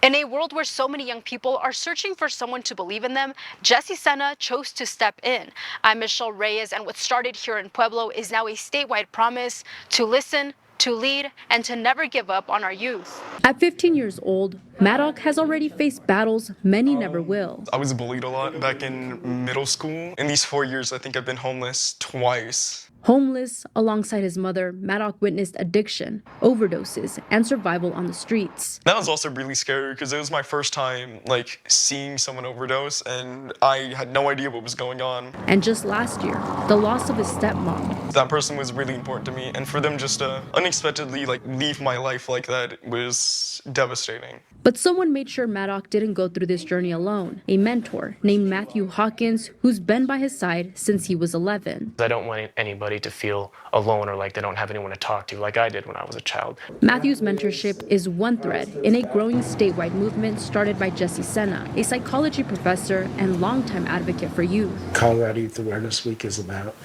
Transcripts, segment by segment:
In a world where so many young people are searching for someone to believe in them, Jesse Sena chose to step in. I'm Michelle Reyes, and what started here in Pueblo is now a statewide promise to listen, to lead, and to never give up on our youth. At 15 years old, Maddock has already faced battles many never will. I was bullied a lot back in middle school. In these 4 years, I think I've been homeless twice. Homeless, alongside his mother, Maddock witnessed addiction, overdoses, and survival on the streets. That was also really scary because it was my first time seeing someone overdose, and I had no idea what was going on. And just last year, the loss of his stepmom. That person was really important to me, and for them just to unexpectedly leave my life like that was devastating. But someone made sure Maddock didn't go through this journey alone. A mentor named Matthew Hawkins, who's been by his side since he was 11. I don't want anybody to feel alone or like they don't have anyone to talk to like I did when I was a child. Matthew's mentorship is one thread in a growing statewide movement started by Jesse Sena, a psychology professor and longtime advocate for youth. Colorado Youth Awareness Week is about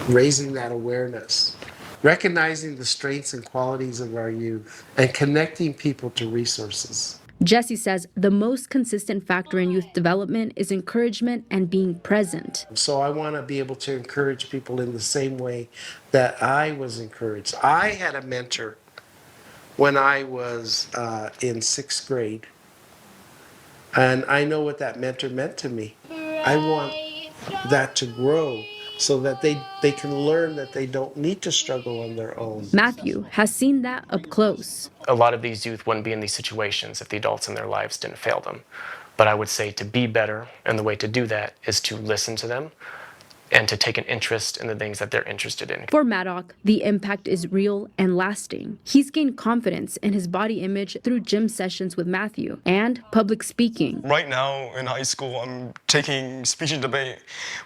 raising that awareness, recognizing the strengths and qualities of our youth, and connecting people to resources. Jesse says the most consistent factor in youth development is encouragement and being present. So I want to be able to encourage people in the same way that I was encouraged. I had a mentor when I was in 6th grade, and I know what that mentor meant to me. I want that to grow so that they can learn that they don't need to struggle on their own. Matthew has seen that up close. A lot of these youth wouldn't be in these situations if the adults in their lives didn't fail them. But I would say to be better, and the way to do that is to listen to them and to take an interest in the things that they're interested in. For Maddock, the impact is real and lasting. He's gained confidence in his body image through gym sessions with Matthew and public speaking. Right now in high school, I'm taking speech and debate,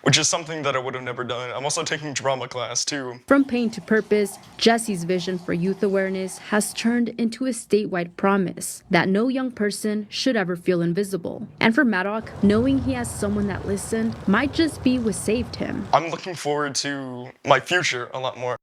which is something that I would have never done. I'm also taking drama class too. From pain to purpose, Jesse's vision for youth awareness has turned into a statewide promise that no young person should ever feel invisible. And for Maddock, knowing he has someone that listened might just be what saved him. I'm looking forward to my future a lot more.